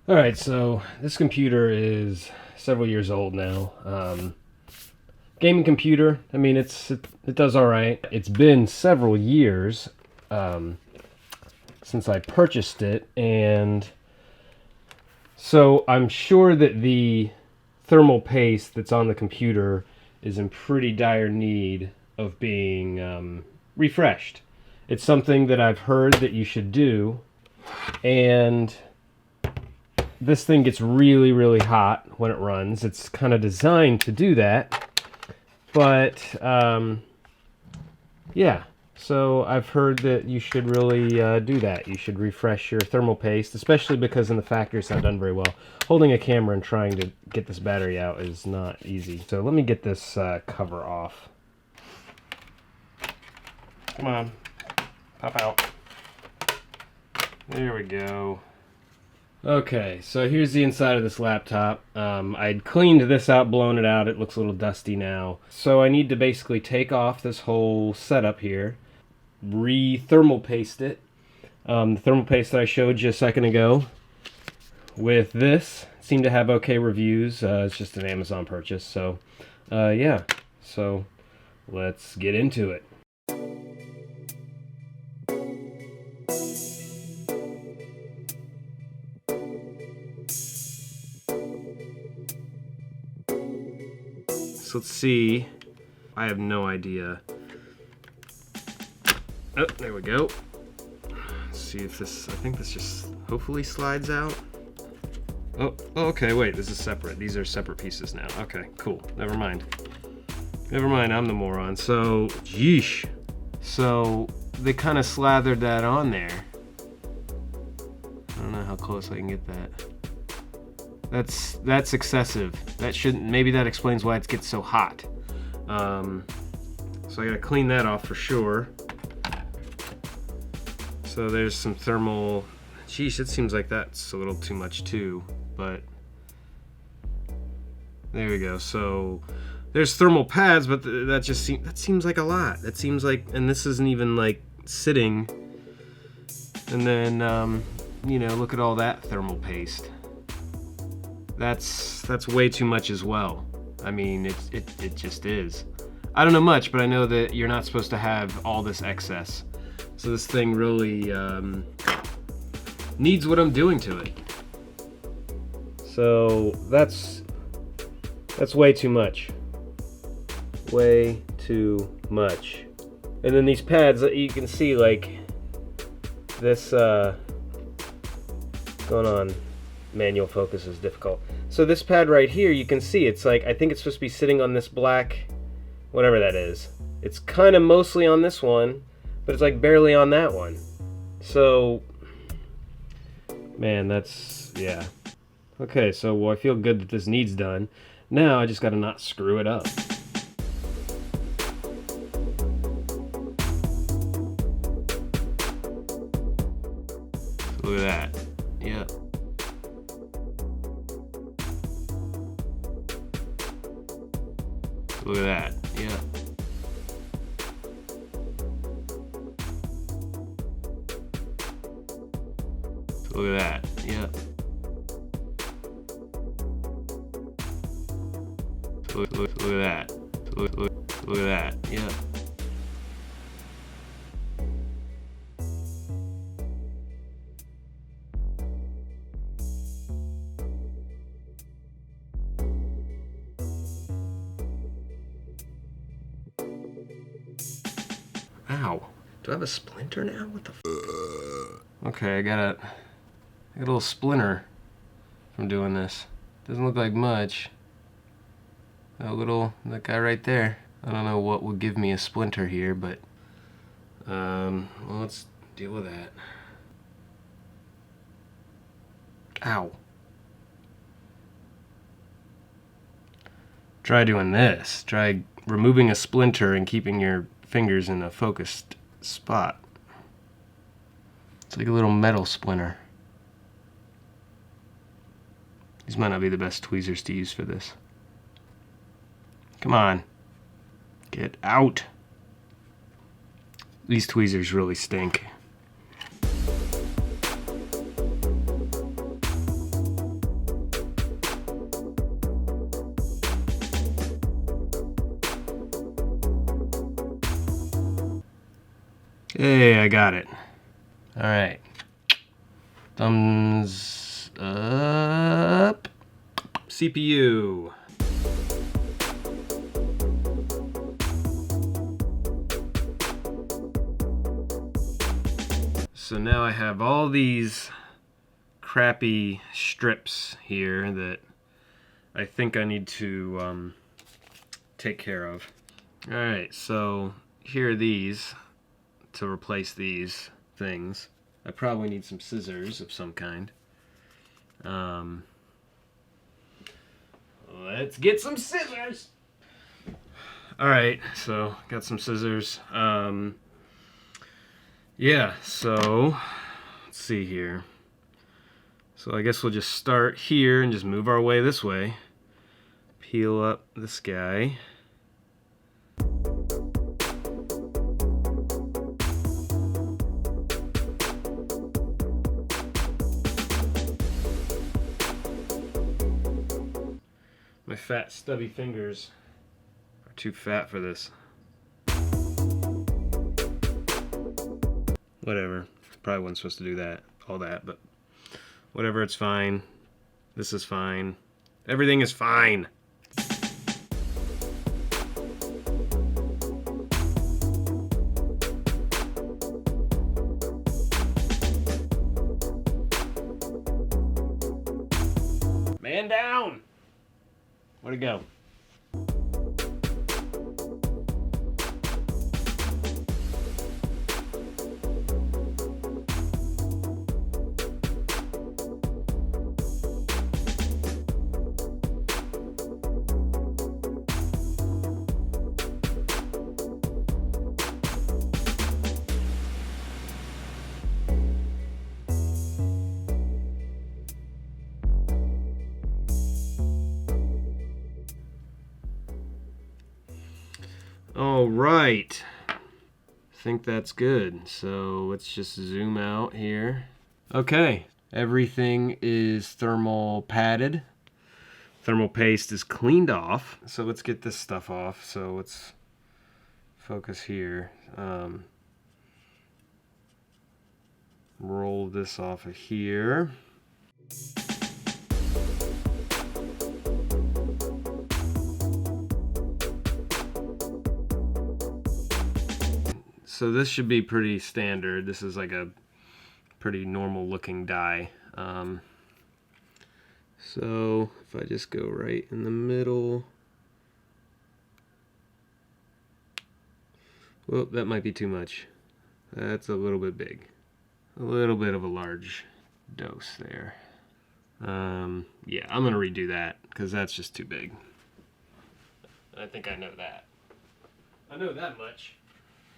Alright, so this computer is several years old now. Gaming computer, I mean, it does alright. It's been several years since I purchased it, and so I'm sure that the thermal paste that's on the computer is in pretty dire need of being refreshed. It's something that I've heard that you should do, and this thing gets really, really hot when it runs. It's kind of designed to do that, but yeah. So I've heard that you should really do that. You should refresh your thermal paste, especially because in the factory it's not done very well. Holding a camera and trying to get this battery out is not easy. So let me get this cover off. Come on, pop out. There we go. Okay, so here's the inside of this laptop. I'd cleaned this out, blown it out. It looks a little dusty now. So I need to basically take off this whole setup here, re-thermal paste it. The thermal paste that I showed you a second ago with this seemed to have okay reviews. It's just an Amazon purchase. So yeah, so let's get into it. So let's see. I have no idea. Oh, there we go. Let's see if this, I think this just hopefully slides out. Oh, okay, wait, this is separate. These are separate pieces now. Okay, cool. Never mind. Never mind, I'm the moron. So, yeesh. So, they kind of slathered that on there. I don't know how close I can get that. That's excessive. That shouldn't, maybe that explains why it gets so hot. So I gotta clean that off for sure. So there's some thermal, geez, it seems like that's a little too much too, but there we go. So there's thermal pads, but that seems like a lot. That seems like, and this isn't even like sitting. And then, you know, look at all that thermal paste. That's way too much as well. I mean, it just is. I don't know much, but I know that you're not supposed to have all this excess. So this thing really needs what I'm doing to it. So that's way too much. Way too much. And then these pads, you can see like this going on. Manual focus is difficult. So this pad right here, you can see it's like, I think it's supposed to be sitting on this black, whatever that is. It's kind of mostly on this one, but it's like barely on that one. So, man, that's, yeah. Okay, so well, I feel good that this needs done. Now I just gotta not screw it up. Look at that. Yep. Look at that. Yeah. Look at that. Yeah. Look at that. Look at that. Yeah. Ow. Do I have a splinter now? What the f? Okay, I got a little splinter from doing this. Doesn't look like much. That guy right there. I don't know what would give me a splinter here, but well, let's deal with that. Ow. Try doing this. Try removing a splinter and keeping your fingers in a focused spot. It's like a little metal splinter. These might not be the best tweezers to use for this. Come on. Get out. These tweezers really stink. Hey, I got it. All right. Thumbs up. CPU. So now I have all these crappy strips here that I think I need to take care of. All right, so here are these to replace these things. I probably need some scissors of some kind. Let's get some scissors. All right, so got some scissors. Yeah, so let's see here. So I guess we'll just start here and just move our way this way. Peel up this guy. My fat stubby fingers are too fat for this. Whatever. Probably wasn't supposed to do that, all that, but whatever, it's fine. This is fine. Everything is fine. Man down! Where'd it go? All right. I think that's good. So let's just zoom out here. Okay. Everything is thermal padded. Thermal paste is cleaned off. So let's get this stuff off. So let's focus here. Roll this off of here. So this should be pretty standard. This is like a pretty normal looking die. So if I just go right in the middle. Well, that might be too much. That's a little bit big. A little bit of a large dose there. Yeah, I'm gonna redo that because that's just too big. I think I know that. I know that much.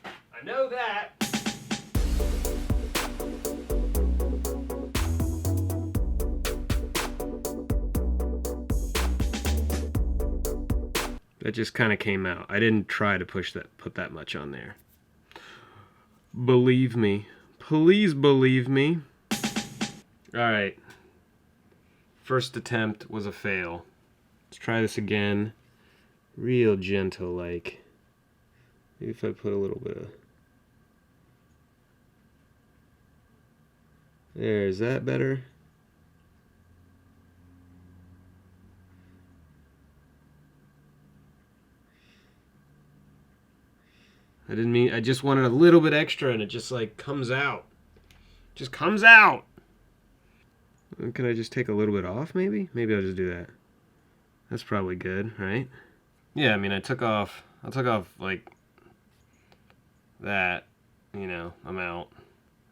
I know that. That just kind of came out. I didn't try to put that much on there. Believe me. Please believe me. All right. First attempt was a fail. Let's try this again. Real gentle like. Maybe if I put a little bit of... There, is that better? I didn't mean, I just wanted a little bit extra and it just like comes out. Just comes out! Can I just take a little bit off maybe? Maybe I'll just do that. That's probably good, right? Yeah, I mean I took off like that, you know, amount,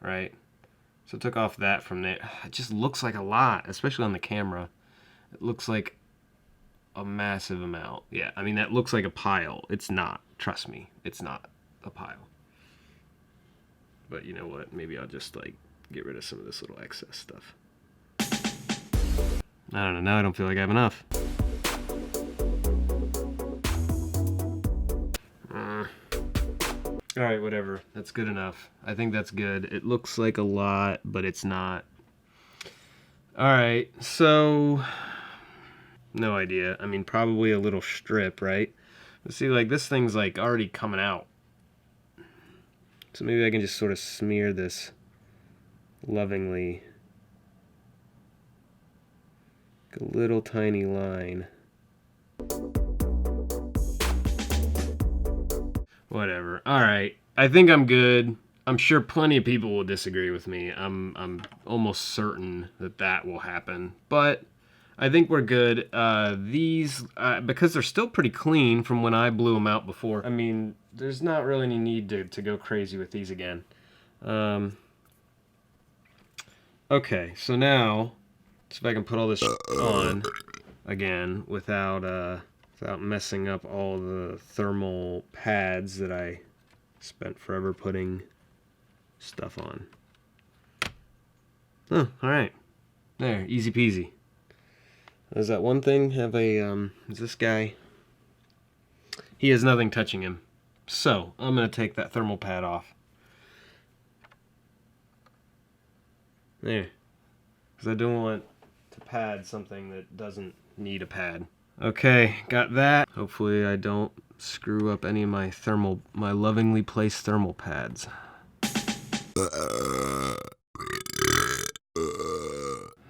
right? So I took off that from there. It just looks like a lot, especially on the camera. It looks like a massive amount. Yeah, I mean that looks like a pile. It's not, trust me, it's not a pile. But you know what, maybe I'll just like get rid of some of this little excess stuff. I don't know, now I don't feel like I have enough. Alright, whatever, that's good enough. I think that's good. It looks like a lot, but it's not. Alright, so no idea. I mean, probably a little strip, right? But see, like, this thing's like already coming out. So maybe I can just sort of smear this lovingly. A little tiny line. Whatever. Alright. I think I'm good. I'm sure plenty of people will disagree with me. I'm almost certain that that will happen. But I think we're good. These, because they're still pretty clean from when I blew them out before, I mean, there's not really any need to go crazy with these again. Okay, so now, see if I can put all this on again without messing up all the thermal pads that I spent forever putting stuff on. Oh, alright. There, easy peasy. Is that one thing? Have a, is this guy? He has nothing touching him. So, I'm going to take that thermal pad off. There. Because I don't want to pad something that doesn't need a pad. Okay, got that. Hopefully I don't screw up any of my lovingly placed thermal pads.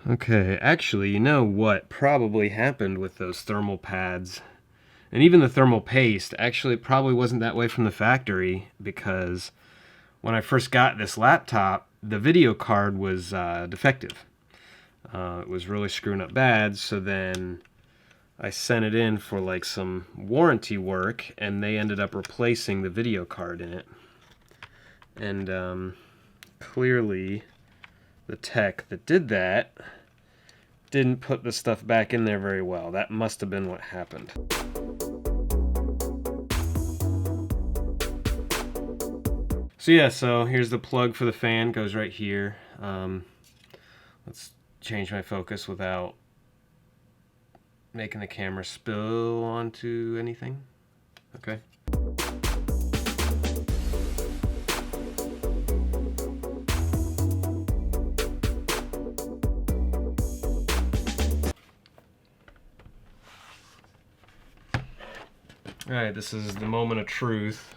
Okay, actually, you know what probably happened with those thermal pads, and even the thermal paste, actually it probably wasn't that way from the factory, because when I first got this laptop, the video card was defective. It was really screwing up bad, so then I sent it in for like some warranty work, and they ended up replacing the video card in it. And clearly the tech that did that didn't put the stuff back in there very well. That must have been what happened. So yeah, so here's the plug for the fan, goes right here. Let's change my focus without making the camera spill onto anything. Okay. Alright, this is the moment of truth.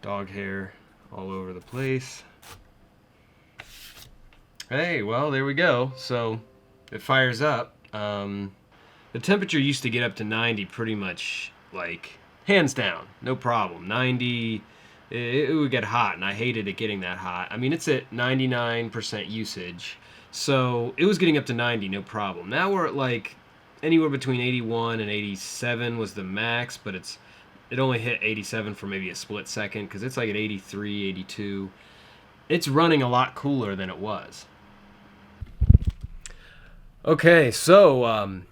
Dog hair all over the place. Hey, well, there we go. So it fires up. The temperature used to get up to 90 pretty much, like, hands down, no problem. 90, it would get hot, and I hated it getting that hot. I mean, it's at 99% usage, so it was getting up to 90, no problem. Now we're at, like, anywhere between 81 and 87 was the max, but it only hit 87 for maybe a split second, because it's like at 83, 82. It's running a lot cooler than it was. Okay, so,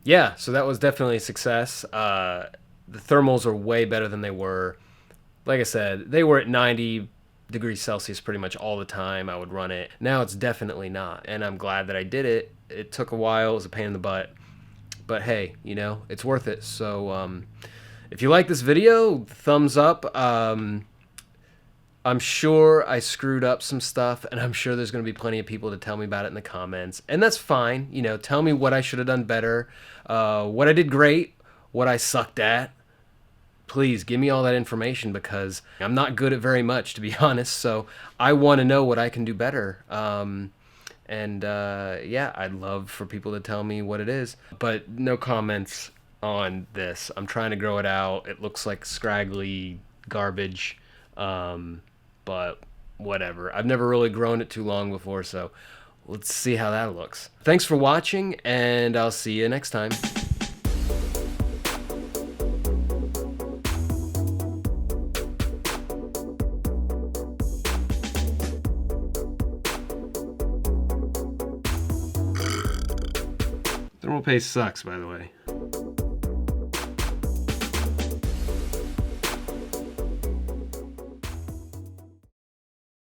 yeah, so that was definitely a success. The thermals are way better than they were. Like I said, they were at 90 degrees Celsius pretty much all the time I would run it. Now it's definitely not, and I'm glad that I did it. It took a while, it was a pain in the butt, but hey, you know, it's worth it. So, if you like this video, thumbs up. I'm sure I screwed up some stuff, and I'm sure there's going to be plenty of people to tell me about it in the comments. And that's fine. You know, tell me what I should have done better, what I did great, what I sucked at. Please give me all that information, because I'm not good at very much, to be honest. So I want to know what I can do better. Yeah, I'd love for people to tell me what it is. But no comments on this. I'm trying to grow it out. It looks like scraggly garbage, but whatever. I've never really grown it too long before, so let's see how that looks. Thanks for watching, and I'll see you next time. Thermal paste sucks, by the way.